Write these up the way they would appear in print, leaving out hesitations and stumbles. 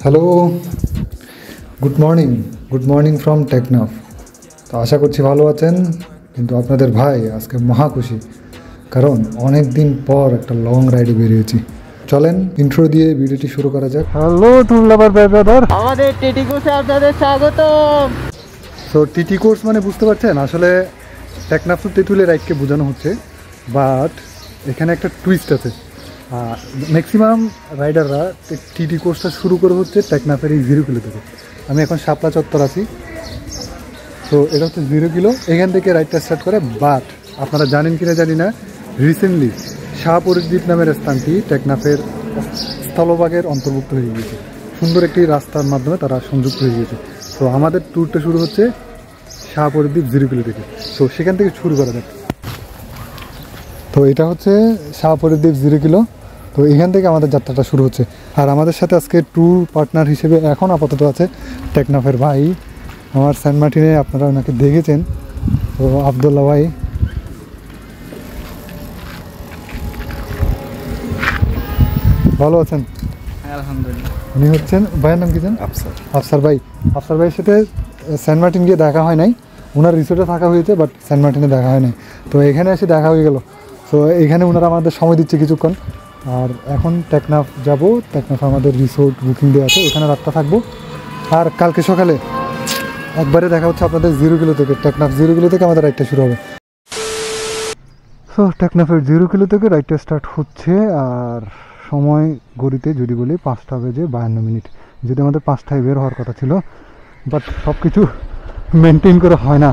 Hello, good morning from Teknaf. তো আশা করছি ভালো আছেন, কিন্তু আপনাদের ভাই আজকে মহা খুশি, কারণ অনেক দিন পর একটা লং রাইডে বেরিয়েছি। চলেন ইন্ট্রো দিয়ে ভিডিওটি শুরু করা যাক। হ্যালো ট্যুর লাভার ব্রাদার, আমাদের টিটি কোর্সে আপনাদের স্বাগতম। তো টিটি কোর্স মানে বুঝতে পারছেন, আসলে টেকনাফ টু তেঁতুলিয়া রাইডকে বোঝানো হচ্ছে, বাট এখানে একটা টুইস্ট আছে। ম্যাক্সিমাম রাইডাররা টিটি কোর্সটা শুরু করে হচ্ছে টেকনাফের এই 0 কিলো থেকে। আমি এখন শাপলা চত্বর আছি, তো এটা হচ্ছে 0 কিলো, এখান থেকে রাইডটা স্টার্ট করে। বাট আপনারা জানেন কিনা জানি না, রিসেন্টলি শাহপরিদ্বীপ নামের স্থানটি টেকনাফের স্থলভাগের অন্তর্ভুক্ত হয়ে গিয়েছে। সুন্দর একটি রাস্তার মাধ্যমে তারা সংযুক্ত হয়ে গিয়েছে। তো আমাদের ট্যুরটা শুরু হচ্ছে শাহপরিদ্বীপ 0 কিলো থেকে, তো সেখান থেকে শুরু করা যাক। তো এটা হচ্ছে শাহপরিদ্বীপ 0 কিলো, তো এখান থেকে আমাদের যাত্রাটা শুরু হচ্ছে। আর আমাদের সাথে আজকে ট্যুর পার্টনার হিসেবে এখন আপাতত আছে টেকনাফের ভাই আমার, সেন্ট মার্টিনে আপনারা ওনাকে দেখেছেন, তো আবদুল্লাহ ভাই। ভালো আছেন? আলহামদুলিল্লাহ। উনি হচ্ছেন, ভাইয়ের নাম কি জান? আফসার ভাই। আফসার ভাইয়ের সাথে সেন্ট মার্টিন গিয়ে দেখা হয় নাই, ওনার রিসোর্টে থাকা হয়েছে, বাট সেন্ট মার্টিনে দেখা হয় নাই। তো এখানে এসে দেখা হয়ে গেল। তো এখানে ওনারা আমাদের সময় দিচ্ছে কিছুক্ষণ। আর এখন টেকনাফ যাব, টেকনাফ আমাদের রিসোর্ট বুকিং দেওয়া আছে, ওখানে রাতটা থাকবো। আর কালকে সকালে একবারে দেখা হচ্ছে আপনাদের 0 কিলো থেকে। টেকনাফ 0 কিলো থেকে আমাদের রাইডটা শুরু হবে। সো টেকনাফের 0 কিলো থেকে রাইডটা স্টার্ট হচ্ছে। আর সময় ঘড়িতে যদি বলি 5টা বেজে 52 মিনিট। যদি আমাদের 5টায় বের হওয়ার কথা ছিল, বাট সব কিছু মেনটেন করে হয় না।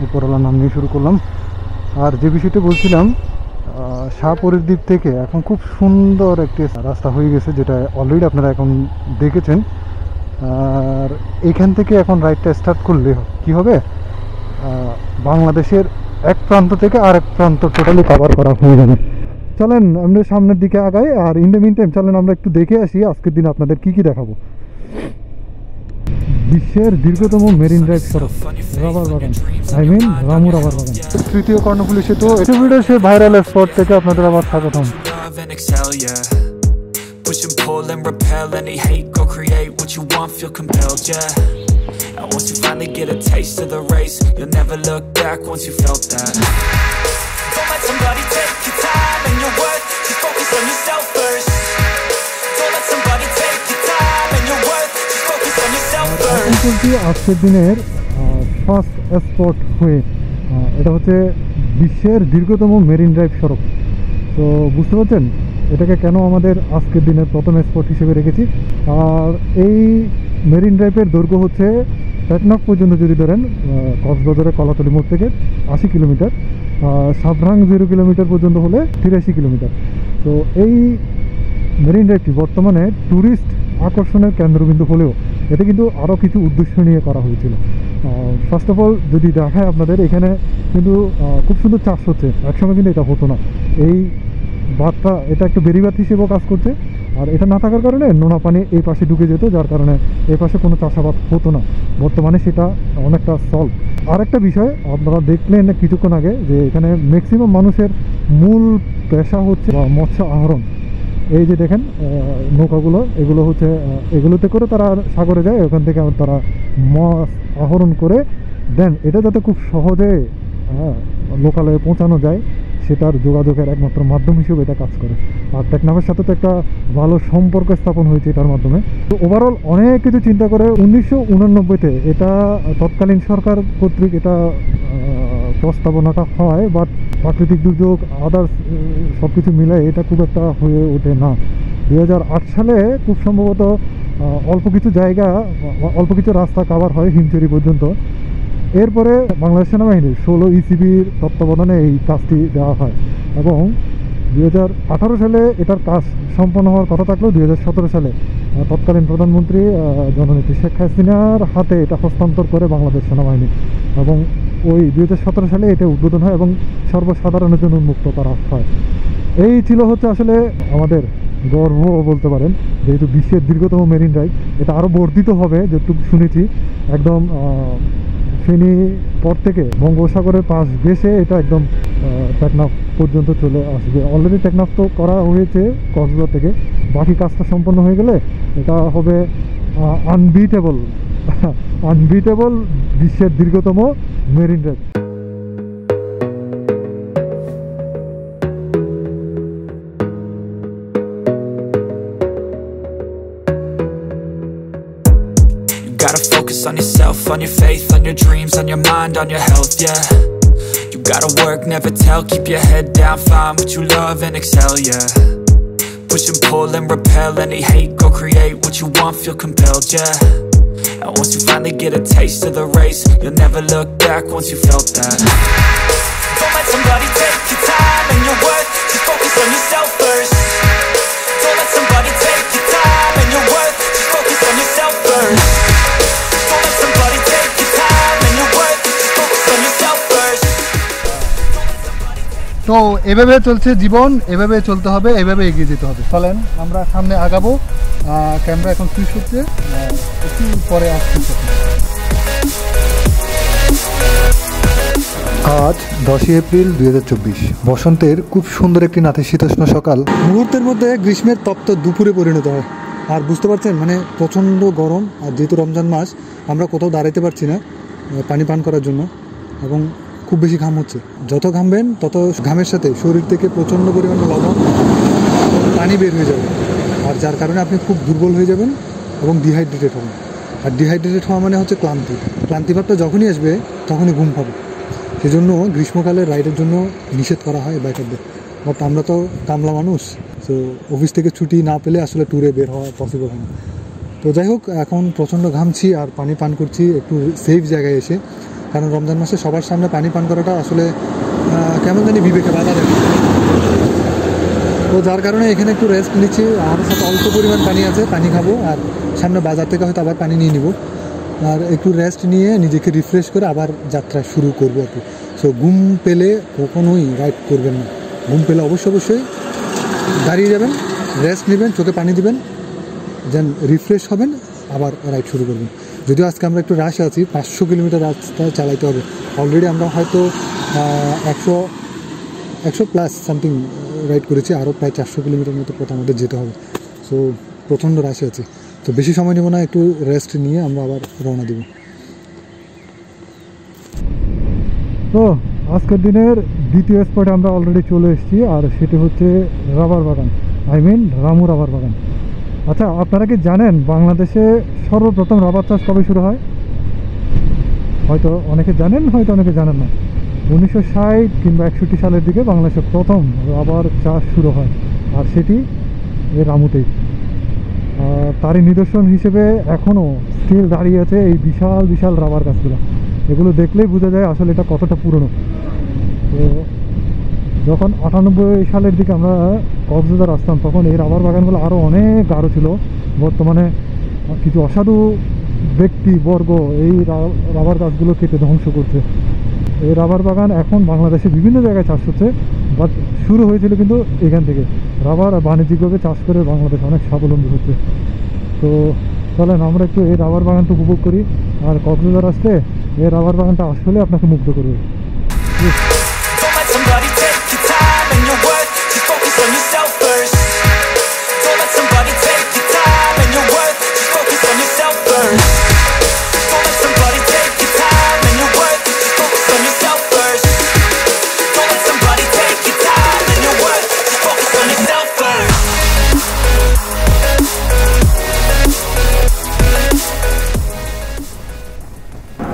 উপরওয়ালার নাম নিয়ে শুরু করলাম। আর যে বিষয়টা বলছিলাম, শাহপরিদ্বীপ থেকে এখন খুব সুন্দর একটি রাস্তা হয়ে গেছে, যেটা অলরেডি আপনারা এখন দেখেছেন। আর এখান থেকে এখন রাইডটা স্টার্ট করলে কি হবে, বাংলাদেশের এক প্রান্ত থেকে আরেক প্রান্ত টোটালি কভার করা হয়ে যাবে। চলেন আমরা সামনের দিকে আগাই। আর ইন দ্য মিন টাইম চলেন আমরা একটু দেখে আসি আজকের দিন আপনাদের কি কি দেখাবো। বিশ্বের দীর্ঘতম মেরিন ড্রাইভ সড়ক, রাবার বাগান, রামু রাবার বাগান, তৃতীয় কর্ণফুলী সেতু। সে ভাইরাল স্পট থেকে আপনাদের আবার স্বাগতম। Push and pull and repel any hate, go create what you want, feel compelled, yeah. And once you finally get a taste of the race, you'll never look back once you felt that. Don't let somebody take your time and your worth, just focus on yourself first. Don't let somebody take your time and your worth, just focus on yourself first. আজকের দিনের first spot হয়ে এটা হচ্ছে বিশ্বের দীর্ঘতম marine drive সড়ক। তো বুঝতে পারছেন এটাকে কেন আমাদের আজকের দিনের প্রথম স্পট হিসেবে রেখেছি। আর এই মেরিন ড্রাইভের দৈর্ঘ্য হচ্ছে টেকনাফ পর্যন্ত যদি ধরেন, কক্সবাজারের কলাতলি মোড় থেকে 80 কিলোমিটার, সাবরাং 0 কিলোমিটার পর্যন্ত হলে 83 কিলোমিটার। তো এই মেরিন ড্রাইভটি বর্তমানে ট্যুরিস্ট আকর্ষণের কেন্দ্রবিন্দু হলেও এটা কিন্তু আরও কিছু উদ্দেশ্য নিয়ে করা হয়েছিল। ফার্স্ট অফ অল যদি দেখায় আপনাদের, এখানে কিন্তু খুব সুন্দর চাষ হচ্ছে, একসময় কিন্তু এটা হতো না। এই বাঁধটা এটা একটা বেড়িবাঁধ হিসেবেও কাজ করছে। আর এটা না থাকার কারণে নোনা পানি এই পাশে ঢুকে যেত, যার কারণে এই পাশে কোনো চাষাবাদ হতো না। বর্তমানে সেটা অনেকটা সলভ। আরেকটা বিষয় আপনারা দেখলেন কিছুক্ষণ আগে, যে এখানে ম্যাক্সিমাম মানুষের মূল পেশা হচ্ছে মৎস্য আহরণ। এই যে দেখেন নৌকাগুলো, এগুলো হচ্ছে এগুলোতে করে তারা সাগরে যায়, ওখান থেকে তারা মাছ আহরণ করে দেন। এটা যাতে খুব সহজে লোকালয়ে পৌঁছানো যায়, সেটার যোগাযোগের একমাত্র মাধ্যম হিসেবে এটা কাজ করে। আর টেকনাফের সাথে তো একটা ভালো সম্পর্ক স্থাপন হয়েছে এটার মাধ্যমে। তো ওভারঅল অনেক কিছু চিন্তা করে 1989-তে এটা তৎকালীন সরকার কর্তৃক এটা প্রস্তাবনাটা হয়, বাট প্রাকৃতিক দুর্যোগ আদার্স সব কিছু মিলে এটা খুব একটা হয়ে ওঠে না। 2008 সালে খুব সম্ভবত অল্প কিছু জায়গা, অল্প কিছু রাস্তা কাভার হয় হিমচুরি পর্যন্ত। এরপরে বাংলাদেশ সেনাবাহিনীর 16 ECBর তত্ত্বাবধানে এই কাজটি দেওয়া হয়, এবং 2018 সালে এটার কাজ সম্পন্ন হওয়ার কথা থাকলেও 2017 সালে তৎকালীন প্রধানমন্ত্রী জননেত্রী শেখ হাসিনার হাতে এটা হস্তান্তর করে বাংলাদেশ সেনাবাহিনী, এবং ওই 2017 সালে এটা উদ্বোধন হয় এবং সর্বসাধারণের জন্য উন্মুক্ত করা হয়। এই ছিল হচ্ছে আসলে আমাদের গর্ব বলতে পারেন, যেহেতু বিশ্বের দীর্ঘতম মেরিন ড্রাইভ। এটা আরও বর্ধিত হবে যেটুকু শুনেছি, একদম ফেনী পর থেকে বঙ্গোপসাগরের পাশ ঘেঁষে এটা একদম টেকনাফ পর্যন্ত চলে আসবে। অলরেডি টেকনাফ তো করা হয়েছে কক্সবাজার থেকে, বাকি কাজটা সম্পন্ন হয়ে গেলে এটা হবে আনবিটেবল আনবিটেবল বিশ্বের দীর্ঘতম marine drive. Gotta focus on yourself, on your faith, on your dreams, on your mind, on your health, yeah. You gotta work, never tell, keep your head down, find what you love and excel, yeah. Push and pull and repel any hate, go create what you want, feel compelled, yeah. And once you finally get a taste of the race, you'll never look back once you felt that. Don't let somebody take your time and your worth, just focus on yourself first. Don't let somebody take your time and your worth, just focus on yourself first. Don't let somebody take your time and your worth, just focus on yourself first. তো এভাবে চলছে জীবন, এভাবে চলতে হবে, এভাবে এগিয়ে যেতে হবে। চলেন আমরা সামনে আগাবো। ক্যামেরা এখন সুইচ হচ্ছে, একটু পরে আসছে। আজ 10 এপ্রিল 2024, বসন্তের খুব সুন্দর একটি নাতিশীতোষ্ণ সকাল মুহূর্তের মধ্যে গ্রীষ্মের তপ্ত দুপুরে পরিণত হয়। আর বুঝতে পারছেন মানে প্রচণ্ড গরম, আর যেহেতু রমজান মাস আমরা কোথাও দাঁড়াইতে পারছি না পানি পান করার জন্য, এবং খুব বেশি ঘাম হচ্ছে। যত ঘামবেন তত ঘামের সাথে শরীর থেকে প্রচণ্ড পরিমাণে লবণ পানি বের হয়ে যাবে, আর যার কারণে আপনি খুব দুর্বল হয়ে যাবেন এবং ডিহাইড্রেটেড হবেন। আর ডিহাইড্রেটেড হওয়া মানে হচ্ছে ক্লান্তিভাবটা যখনই আসবে তখনই ঘুম পাবে। সেজন্য গ্রীষ্মকালে রাইডের জন্য নিষেধ করা হয় বাইকারদের। বাট আমরা তো কামলা মানুষ, তো অফিস থেকে ছুটি না পেলে আসলে ট্যুরে বের হওয়া পসিবল হয় না। তো যাই হোক, এখন প্রচণ্ড ঘামছি আর পানি পান করছি একটু সেফ জায়গায় এসে, কারণ রমজান মাসে সবার সামনে পানি পান করাটা আসলে কেমন জানি বিবেকে বাধা দেয়। তো যার কারণে এখানে একটু রেস্ট নিচ্ছি। আমাদের সাথে অল্প পরিমাণ পানি আছে, পানি খাবো, আর সামনে বাজার থেকে হয়তো আবার পানি নিয়ে নিব, আর একটু রেস্ট নিয়ে নিজেকে রিফ্রেশ করে আবার যাত্রা শুরু করবো আর কি। সো ঘুম পেলে কখনোই রাইড করবেন না। ঘুম পেলে অবশ্যই দাঁড়িয়ে যাবেন, রেস্ট নেবেন, চোখে পানি দিবেন, দেন রিফ্রেশ হবেন, আবার রাইড শুরু করবেন। যদিও আজকে আমরা একটু রাশে আছি, 500 কিলোমিটার রাস্তা চালাইতে হবে। অলরেডি আমরা হয়তো 100 প্লাস সামথিং রাইড করেছি, আরও প্রায় 400 কিলোমিটার মতো পথ আমাদের যেতে হবে। সো প্রচণ্ড রাশে আছি, তো বেশি সময় নেব না, একটু রেস্ট নিয়ে আমরা আবার রওনা দিব। তো আজকের দিনের দ্বিতীয় স্পটে আমরা অলরেডি চলে এসেছি, আর সেটি হচ্ছে রাবার বাগান, রামু রাবার বাগান। আচ্ছা, আপনারা কি জানেন বাংলাদেশে সর্বপ্রথম রাবার চাষ কবে শুরু হয়? হয়তো অনেকে জানেন, হয়তো অনেকে জানেন না। 1960 কিংবা 61 সালের দিকে বাংলাদেশে প্রথম রাবার চাষ শুরু হয়, আর সেটি এই রামুতেই। তারই নিদর্শন হিসেবে এখনও স্টিল দাঁড়িয়ে আছে এই বিশাল বিশাল রাবার গাছগুলো। এগুলো দেখলেই বোঝা যায় আসলে এটা কতটা পুরনো। তো যখন 98 সালের দিকে আমরা কক্সবাজার আসতাম, তখন এই রাবার বাগানগুলো আরও অনেক গাঢ় ছিল। বর্তমানে কিছু অসাধু ব্যক্তিবর্গ এই রাবার গাছগুলো কেটে ধ্বংস করছে। এই রাবার বাগান এখন বাংলাদেশে বিভিন্ন জায়গায় চাষ হচ্ছে, বাট শুরু হয়েছিল কিন্তু এখান থেকে। রাবার বাণিজ্যিকভাবে চাষ করে বাংলাদেশ অনেক স্বাবলম্বী হচ্ছে। তো চলেন আমরা একটু এই রাবার বাগানটা উপভোগ করি, আর কক্সবাজার আসলে এই রাবার বাগানটা আসলে আপনাকে মুগ্ধ করবে।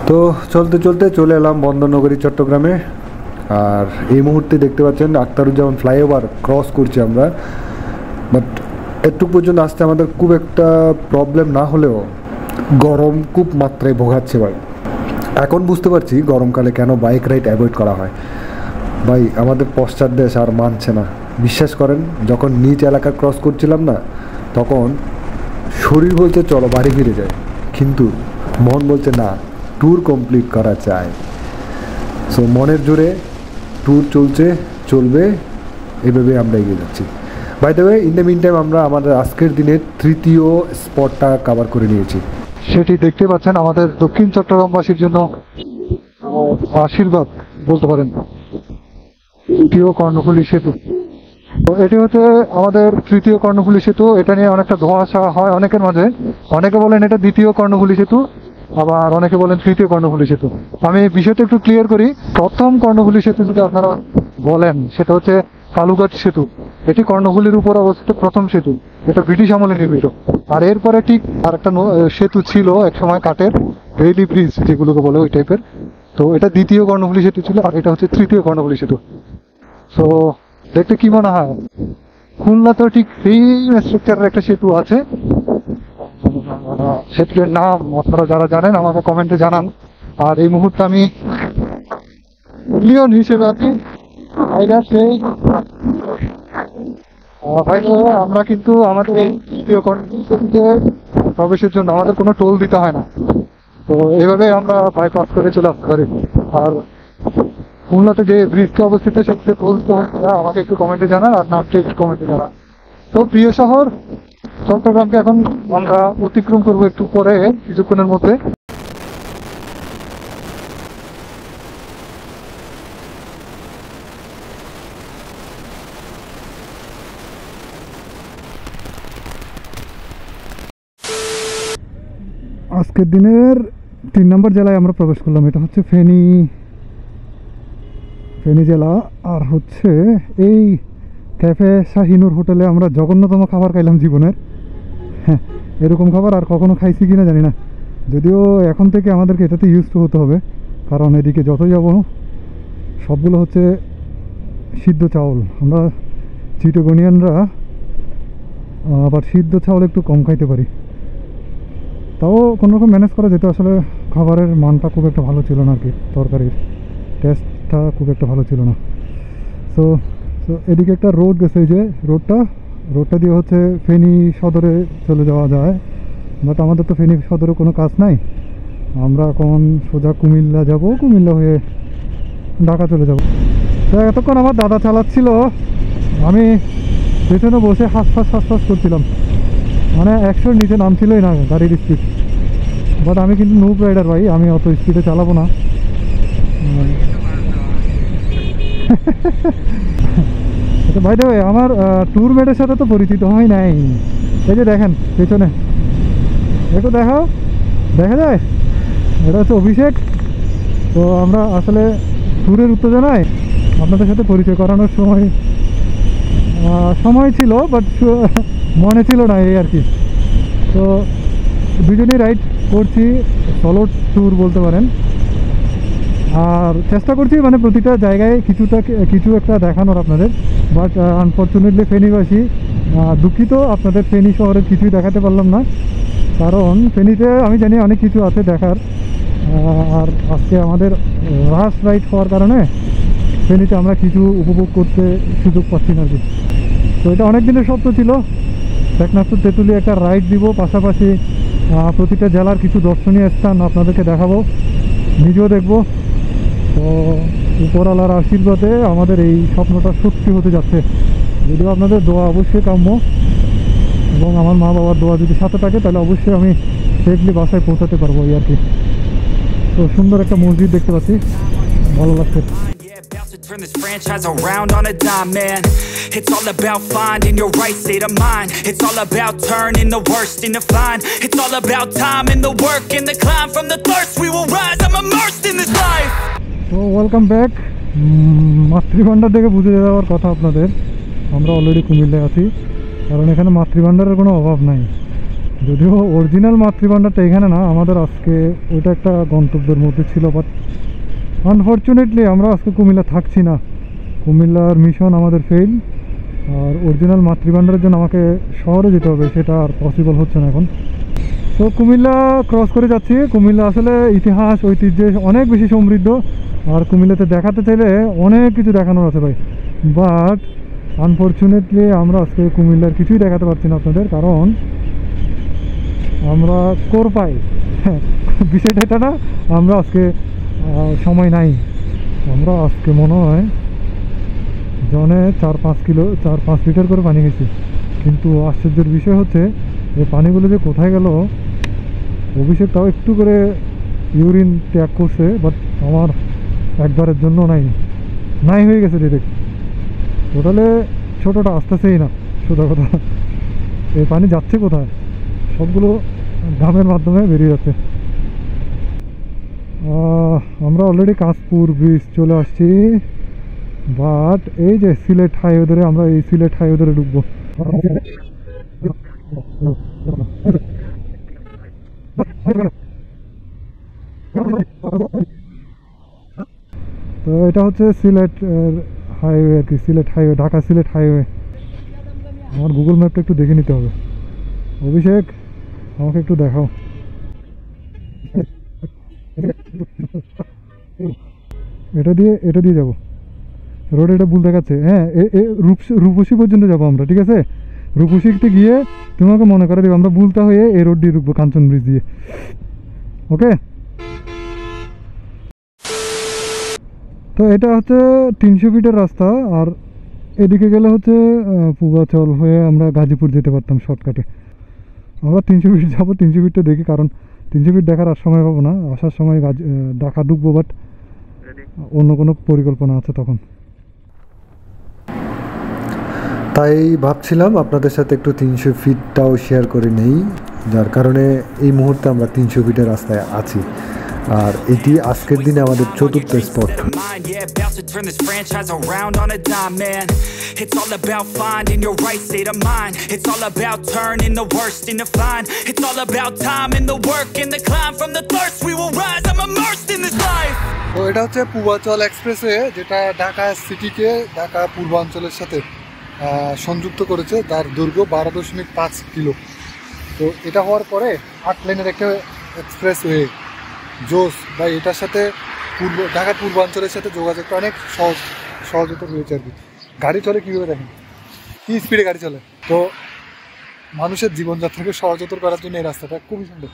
তো চলতে চলতে চলে এলাম বন্দরনগরী চট্টগ্রামে, আর এই মুহূর্তে দেখতে পাচ্ছেন আখতারুজ্জামান ফ্লাইওভার ক্রস করছি আমরা। বাট এটুকু পর্যন্ত আসতে আমাদের খুব একটা প্রবলেম না হলেও গরম খুব মাত্রায় ভোগাচ্ছে ভাই। এখন বুঝতে পারছি গরমকালে কেন বাইক রাইড অ্যাভয়েড করা হয়। ভাই আমাদের পশ্চাৎ দেশ আর মানছে না, বিশ্বাস করেন। যখন নিচ এলাকা ক্রস করছিলাম না, তখন শরীর বলছে চলো বাড়ি ফিরে যায়, কিন্তু মন বলছে না, ট্যুর কমপ্লিট করা চাই। সো মনের জোরে ট্যুর চলবে, এভাবে আমরা এগিয়ে যাচ্ছি। By the way, in the mean time আমরা আমাদের আজকের দিনের তৃতীয় স্পটটা কভার করে নিয়েছি। সেটি দেখতে পাচ্ছেন আমাদের দক্ষিণ চট্টগ্রামবাসীর জন্য আশীর্বাদ বলতে পারেন। তৃতীয় কর্ণফুলী সেতু। তো এটি হচ্ছে আমাদের তৃতীয় কর্ণফুলী সেতু। এটা নিয়ে অনেকটা ধোঁয়াশা হয় অনেকের মাঝে। অনেকে বলেন এটা দ্বিতীয় কর্ণফুলী সেতু, আবার অনেকে বলেন তৃতীয় কর্ণফুলী সেতু। আমি বিষয়টা একটু ক্লিয়ার করি। প্রথম কর্ণফুলী সেতু যদি আপনারা বলেন সেটা হচ্ছে কালুঘাট সেতু। এটি কর্ণফুলীর উপর অবস্থিত প্রথম সেতু, এটা ব্রিটিশ আমলে নির্মিত। আর এরপরে ঠিক আর একটা সেতু ছিল একসময় কাঠের, বেইলি ব্রিজ যেগুলোকে বলে ওই টাইপের। তো এটা দ্বিতীয় কর্ণফুলী সেতু ছিল, আর এটা হচ্ছে তৃতীয় কর্ণফুলী সেতু। তো দেখতে কি মনে হয়? খুলনা তো ঠিক সেই স্ট্রাকচারের একটা সেতু আছে। সেতুর নাম আপনারা যারা জানেন আমাকে কমেন্টে জানান। আর এই মুহূর্তে আমি লিওন হিসেবে আছি। আমরা কিন্তু আমাদের এই তৃতীয় কর্ণফুলী সেতুতে প্রবেশের জন্য আমাদের কোনো টোল দিতে হয় না। তো এইভাবে আমরা বাইপাস করে চলে আসতে পারি। আর খুলনাতে যে ব্রিজটা অবস্থিত সেক্ষেত্রে টোল দিতে হয় না, আমাকে একটু কমেন্টে জানান, আর নামটা একটু কমেন্টে জানান। তো প্রিয় শহর চট্টগ্রামকে এখন আমরা অতিক্রম করবো একটু পরে, কিছুক্ষণের মধ্যে। আজকের দিনের 3 নম্বর জেলায় আমরা প্রবেশ করলাম। এটা হচ্ছে ফেনী জেলা। আর হচ্ছে এই ক্যাফে শাহিনুর হোটেলে আমরা জঘন্যতম খাবার খাইলাম জীবনের। হ্যাঁ, এরকম খাবার আর কখনো খাইছি কিনা জানি না। যদিও এখন থেকে আমাদেরকে এটাতে ইউজ টু হতে হবে, কারণ এদিকে যতই যাবো সবগুলো হচ্ছে সিদ্ধ চাউল। আমরা চিটাগনিয়ানরা আবার সিদ্ধ চাউল একটু কম খাইতে পারি, তাও কোনোরকম ম্যানেজ করা যেত। আসলে খাবারের মানটা খুব একটা ভালো ছিল না আর কি, তরকারির টেস্টটা খুব একটা ভালো ছিল না। সো এদিকে একটা রোড গেছে, এই যে রোডটা দিয়ে হচ্ছে ফেনী সদরে চলে যাওয়া যায়। বাট আমাদের তো ফেনী সদরে কোনো কাজ নাই, আমরা এখন সোজা কুমিল্লা যাব, কুমিল্লা হয়ে ঢাকা চলে যাব। তো এতক্ষণ আমার দাদা চালাচ্ছিল, আমি পেছনে বসে হাঁস করছিলাম, মানে 100-র নিচে নামছিলই না গাড়ির স্পিড। বাট আমি কিন্তু নুব রাইডার ভাই, আমি অত স্পিডে চালাবো না। ভাই দেবে আমার ট্যুর মেটের সাথে তো পরিচিত হয় নাই। এই যে দেখেন পেছনে, একটু দেখা যায়, এটা হচ্ছে অভিষেক। তো আমরা আসলে ট্যুরের উত্তেজনায় আপনাদের সাথে পরিচয় করানোর সময় ছিল, বাট মনে ছিল না এই আর কি। তো দুজনেই রাইড করছি, সলো ট্যুর বলতে পারেন। আর চেষ্টা করছি মানে প্রতিটা জায়গায় কিছু একটা দেখানোর আপনাদের। বাট আনফর্চুনেটলি ফেনীবাসী দুঃখিত, আপনাদের ফেনী শহরের কিছুই দেখাতে পারলাম না, কারণ ফেনীতে আমি জানি অনেক কিছু আছে দেখার। আর আজকে আমাদের রাশ রাইড হওয়ার কারণে ফেনীতে আমরা কিছু উপভোগ করতে সুযোগ পাচ্ছি না আর কি। তো এটা অনেক দিনের স্বপ্ন ছিল, টেকনাফ তেঁতুলি একটা রাইড দিব, পাশাপাশি প্রতিটা জেলার কিছু দর্শনীয় স্থান আপনাদেরকে দেখাবো, নিজেও দেখবো। তো উপরওয়ালার আশীর্বাদে আমাদের এই স্বপ্নটা সত্যি হতে যাচ্ছে। যদিও আপনাদের দোয়া অবশ্যই কাম্য, এবং আমার মা বাবার দোয়া যদি সাথে থাকে তাহলে অবশ্যই আমি সেফলি বাসায় পৌঁছাতে পারবো এই আর কি। তো সুন্দর একটা মসজিদ দেখতে পাচ্ছি, ভালো লাগছে। Turn this franchise around on a dime, man. It's all about finding your right state of mind. It's all about turning the worst into fine. It's all about time and the work and the climb. From the thirst we will rise, I'm immersed in this life. So welcome back. মাতৃভান্ডার দেখে বুঝে যাওয়ার কথা আপনাদের, আমরা already কুমিল্লায় আছি, কারণ এখানে মাতৃভান্ডারের কোনো অভাব নাই। যদিও অরিজিনাল মাতৃভান্ডারটা এখানে না, আমাদের আজকে ওইটা একটা গন্তব্যের মধ্যে ছিল। বাট আনফর্চুনেটলি আমরা আজকে কুমিল্লা থাকছি না, কুমিল্লার মিশন আমাদের ফেল। আর অরিজিনাল মাতৃভান্ডারের জন্য আমাকে শহরে যেতে হবে, সেটা আর পসিবল হচ্ছে না এখন। তো কুমিল্লা ক্রস করে যাচ্ছি। কুমিল্লা আসলে ইতিহাস ঐতিহ্যে অনেক বেশি সমৃদ্ধ, আর কুমিল্লাতে দেখাতে চাইলে অনেক কিছু দেখানোর আছে ভাই। বাট আনফর্চুনেটলি আমরা আজকে কুমিল্লার কিছুই দেখাতে পারছি না আপনাদের, কারণ আমরা পাই বিষয়টা এটা না, আমরা আজকে সময় নাই। আমরা আজকে মনে হয় জনে 4-5 লিটার করে পানি খেয়েছি, কিন্তু আশ্চর্যের বিষয় হচ্ছে এই পানিগুলো যে কোথায় গেল। অভিষেক তাও একটু করে ইউরিন ত্যাগ করছে, বাট আমার একবারের জন্য নাই। নাই হয়ে গেছে ডিরেক্ট। টোটালে ছোটোটা আসতেছেই না, সোজা কথা। এই পানি যাচ্ছে কোথায়? সবগুলো ধামের মাধ্যমে বেরিয়ে যাচ্ছে। আমরা অলরেডি কাশপুর ব্রিজ চলে আসছি, বাট এই যে সিলেট হাইওয়ে ধরে আমরা এই সিলেট হাইওয়ে ধরে ঢুকবো। তো এটা হচ্ছে সিলেট হাইওয়ে আর কি, সিলেট হাইওয়ে, ঢাকা সিলেট হাইওয়ে। আমার গুগল ম্যাপটা একটু দেখে নিতে হবে। অভিষেক আমাকে একটু দেখাও। এটা দিয়ে যাবো। রোড এটা ভুল দেখাচ্ছে। হ্যাঁ, রূপসী পর্যন্ত যাবো আমরা, ঠিক আছে? রূপসীতে গিয়ে তোমাকে মনে করে দেবো আমরা ভুলতা হয়ে এই রোড দিয়ে ঢুকবো, কাঞ্চন ব্রিজ দিয়ে। ওকে, তো এটা হচ্ছে 300 ফিটের রাস্তা। আর এদিকে গেলে হচ্ছে পূর্বাচল হয়ে আমরা গাজীপুর যেতে পারতাম শর্টকাটে। আমরা 300 ফিট যাবো, 300 ফিটটা দেখি, কারণ 300 ফিট দেখার আর সময় পাবো না, আসার সময় ঢাকা ঢুকবো, বাট অন্য কোনো পরিকল্পনা আছে তখন। তাই ভাবছিলাম আপনাদের সাথে একটু 300 ফিটটাও শেয়ার করে নেই, যার কারণে এই মুহূর্তে আমরা 300 ফিটের রাস্তায় আছি। আর এটি আজকের দিনে আমাদের চতুর্থ স্পট। তো এটা হচ্ছে পূর্বাচল এক্সপ্রেসওয়ে, যেটা ঢাকা সিটিকে ঢাকা পূর্বাঞ্চলের সাথে সংযুক্ত করেছে, যার দৈর্ঘ্য 12.5 কিলো। তো এটা হওয়ার পরে 8 লেনের একটা এক্সপ্রেসওয়ে জোস ভাই। এটার সাথে ঢাকার পূর্বাঞ্চলের সাথে যোগাযোগটা অনেক সহজতা রয়েছে আর কি। গাড়ি চলে কীভাবে দেখেন, কী স্পিডে গাড়ি চলে। তো মানুষের জীবনযাত্রাকে সহজতর করার জন্য এই রাস্তাটা খুবই সুন্দর।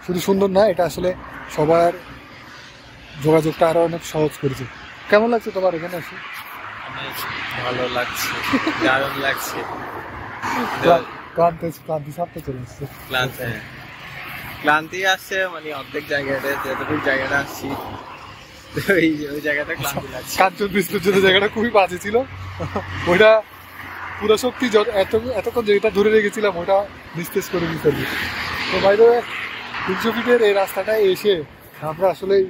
শুধু সুন্দর না, এটা আসলে সবার যোগাযোগটা আরও অনেক সহজ করেছে। কেমন লাগছে তোমার এখানে এসে? ভালো লাগছে, দারুণ লাগছে। ক্লান্তি সাপটা চলে আসছে। ক্লান্তি আসছে, মানে অর্ধেক জায়গাটা, যতটুকু জায়গাটা আসছি ওই জায়গাটা ক্লান্তি লাগছে। কাঞ্চন ব্রিজের জন্য জায়গাটা খুবই বাজে ছিল। ওইটা পুরো শক্তি এতক্ষণ যেটা ধরে রেখেছিলাম ওটা নিস্তেজ করে দিতে। তো বাইরে 300 ফিটের এই রাস্তাটায় এসে আমরা আসলেই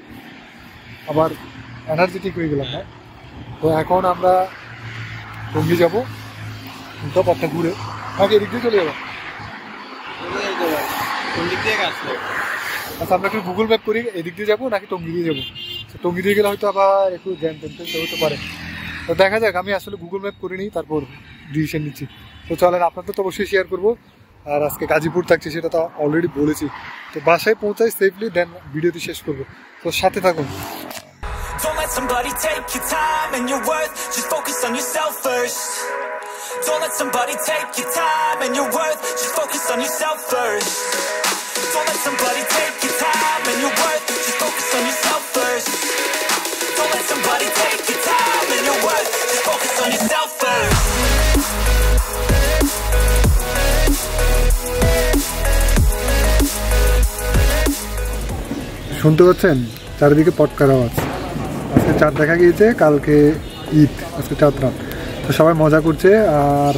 আবার এনার্জেটিক হয়ে গেলাম। হ্যাঁ, তো এখন আমরা টঙ্গী যাবো, উল্টো পথটা ঘুরে আগে এদিক দিয়ে চলে যাবো। আচ্ছা, আমরা একটু গুগল ম্যাপ করি, এদিক দিয়ে যাবো নাকি টঙ্গী দিয়ে যাবো। টঙ্গী দিয়ে গেলে হয়তো আবার একটু জ্যাম হতে পারে। তো দেখা যাক, আমি আসলে গুগল ম্যাপ করে নিই, তারপর ডিসিশন নিচ্ছি। তো চলেন, আপনাদের তো অবশ্যই শেয়ার করবো। আর আজকে গাজীপুর থাকছে সেটা তো অলরেডি বলেছি। তো বাসায় পৌঁছাই সেফলি, দেন ভিডিওটি শেষ করবো। তো সাথে থাকুন। Don't let somebody take your time and your worth. Just focus on yourself first. Don't let somebody take your time and your worth. Just focus on yourself first. Don't let somebody take your time and your worth. Just focus on yourself first. Don't let somebody take your time and your worth. Just focus on yourself first. শুনতে পাচ্ছেন চারিদিকে পটকার আওয়াজ। আজকে চাঁদ দেখা গিয়েছে, কালকে ঈদ, আজকে চাঁদ রাত। তো সবাই মজা করছে আর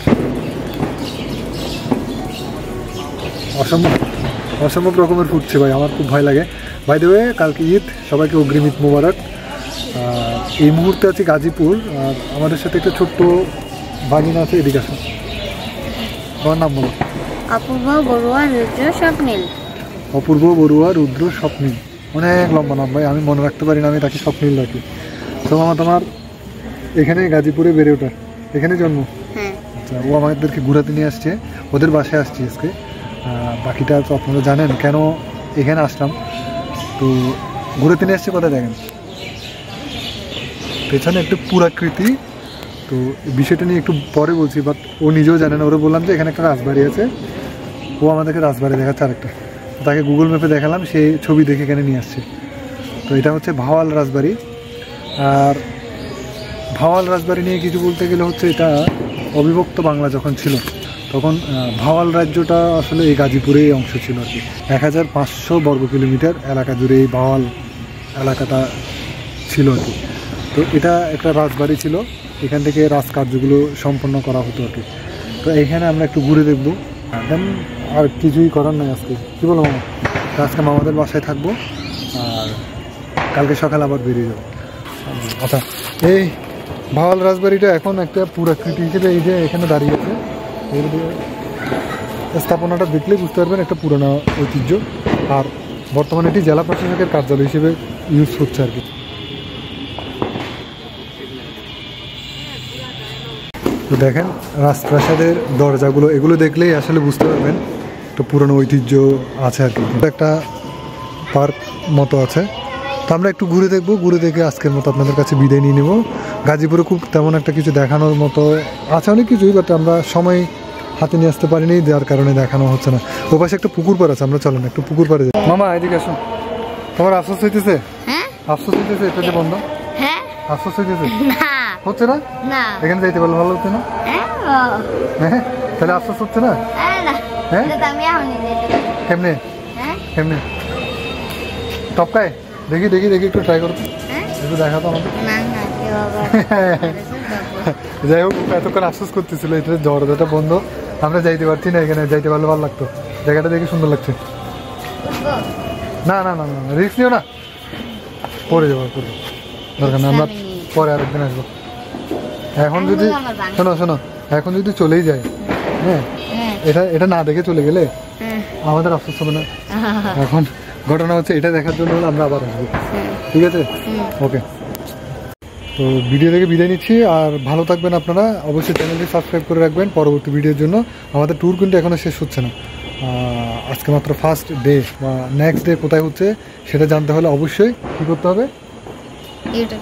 অসম্ভব রকমের ফুটছে ভাই, আমার খুব ভয় লাগে। বাই দ্য ওয়ে, কালকে ঈদ, সবাইকে অগ্রিম ঈদ মোবারক। এই মুহূর্তে আছি গাজীপুর, আর আমাদের সাথে একটা ছোট্ট ভাগিনা আছে, এদিকে আসো। তোমার নাম বলো। অপূর্ব বড়ুয়া রুদ্র স্বপ্নীল। অপূর্ব বড়ুয়া রুদ্র স্বপ্নীল, অনেক লম্বা নাম ভাই, আমি মনে রাখতে পারি না, আমি তাকে স্বপ্নীল রাখি। তো মামা তোমার এখানে গাজীপুরে বেড়ে ওঠা, এখানে জন্ম? আচ্ছা, ও আমাদেরকে ঘুরাতে নিয়ে আসছে, ওদের বাসায় আসছি আজকে। বাকিটা তো আপনারা জানেন কেন এখানে আসলাম। তো ঘুরাতে নিয়ে আসছে, কোথায় দেখেন পেছনে একটু পুরাকৃতি। তো বিষয়টা নিয়ে একটু পরে বলছি, বাট ও নিজেও জানে না। ওরা বললাম যে এখানে একটা রাজবাড়ি আছে, ও আমাদেরকে রাজবাড়ি দেখাচ্ছে আরেকটা। তাকে গুগল ম্যাপে দেখালাম, সেই ছবি দেখে এখানে নিয়ে আসছে। তো এটা হচ্ছে ভাওয়াল রাজবাড়ি। আর ভাওয়াল রাজবাড়ি নিয়ে কিছু বলতে গেলে হচ্ছে, এটা অবিভক্ত বাংলা যখন ছিল তখন ভাওয়াল রাজ্যটা আসলে এই গাজীপুরেই অংশ ছিল আর কি। 1500 বর্গ কিলোমিটার এলাকা জুড়ে এই ভাওয়াল এলাকাটা ছিল আর কি। তো এটা একটা রাজবাড়ি ছিল, এখান থেকে রাজকার্যগুলো সম্পন্ন করা হতো আর কি। তো এখানে আমরা একটু ঘুরে দেখবো, দেন আর কিছুই করার নাই আজকে, কী বলো মামা? তো আজকে মামাদের বাসায় থাকবো আর কালকে সকালে আবার বেরিয়ে যাবো। আচ্ছা, এই ভাওয়াল রাজবাড়িটা এখন একটা পুরাকৃতি হিসেবে এই যে এখানে দাঁড়িয়ে আছে, এর স্থাপনাটা দেখলেই বুঝতে পারবেন একটা পুরোনো ঐতিহ্য। আর বর্তমানে এটি জেলা প্রশাসকের কার্যালয় হিসেবে ইউজ হচ্ছে আর কি। তো দেখেন রাজপ্রাসাদের দরজাগুলো, এগুলো দেখলেই আসলে বুঝতে পারবেন একটা পুরনো ঐতিহ্য আছে আর কি। একটা পার্ক মতো আছে, তো আমরা একটু ঘুরে দেখবো, ঘুরে দেখে আজকের মতো আপনাদের কাছে বিদায় নিয়ে নেব। গাজীপুরে খুব তেমন একটা কিছু দেখানোর মতো আছে অনেক কিছুই, বাট আমরা সময় হাতে নিয়ে আসতে পারিনি, যার কারণে দেখানো হচ্ছে না। ও পাশে একটা পুকুর পাড় আছে, আমরা চলেন একটু পুকুর পাড়ে যাই। মামা এদিকে আসুন, তোমার আফসোস হইতেছে? হ্যাঁ আফসোস হইতেছে এটা যে বন্ধ? হ্যাঁ আফসোস হইতেছে? না হচ্ছে না? না এখানে যাইতে পারলে ভালো হচ্ছে না? হ্যাঁ হ্যাঁ, তাহলে আফসোস হচ্ছে না? না হ্যাঁ? এটা তো আমি এখনই যেতে পারি। কেমনে হ্যাঁ কেমনে টপকায়? দেখি দেখি দেখি একটু ট্রাই করো, হ্যাঁ একটু দেখাতো আমাকে। না না কেউ আবার যাই হোক, এতক্ষণ আফসোস করতেছিল এটা দরজাটা বন্ধ, আমরা যাইতে পারছি না। এখানে যাইতে পারলে ভালো লাগতো, জায়গাটা দেখে সুন্দর লাগছে। না না না না রিস্ক নিও না, পরে যাবো, পরে দরকার না, আমরা পরে আরেকদিন আসবো। এখন যদি শোনো শোনো, এখন যদি চলেই যায়, হ্যাঁ এটা এটা না দেখে চলে গেলে আমাদের আফসোস হবে না। এখন ঘটনা হচ্ছে এটা দেখার জন্য হলে আমরা আবার আসবো, ঠিক আছে? ওকে, তো ভিডিও থেকে বিদায় নিচ্ছি, আর ভালো থাকবেন আপনারা। অবশ্যই চ্যানেলটি সাবস্ক্রাইব করে রাখবেন পরবর্তী ভিডিওর জন্য। আমাদের ট্যুর কিন্তু এখনও শেষ হচ্ছে না, আজকে মাত্র ফার্স্ট ডে, বা নেক্সট ডে কোথায় হচ্ছে সেটা জানতে হলে অবশ্যই কী করতে হবে? ইউটিউব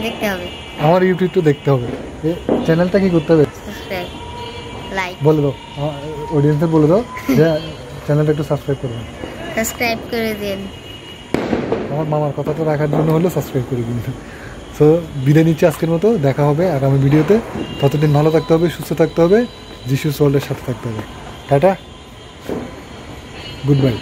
দেখতে হবে, আমার ইউটিউবটা দেখতে হবে। চ্যানেলটা কী করতে হবে? সাবস্ক্রাইব লাইক বলে দাও, অডিয়েন্সে বলে দাও যে চ্যানেলটা একটু সাবস্ক্রাইব করবেন। সাবস্ক্রাইব করে দিন। আমার মামার কথাটা রাখার জন্য হলো সাবস্ক্রাইব করে দিন। সো বিদায় নিচ্ছি আজকের মতো, দেখা হবে আগামী ভিডিওতে। ততদিন ভালো থাকতে হবে, সুস্থ থাকতে হবে, যিশু ওয়ার্ল্ডের সাথে থাকতে হবে। Tata, good bye.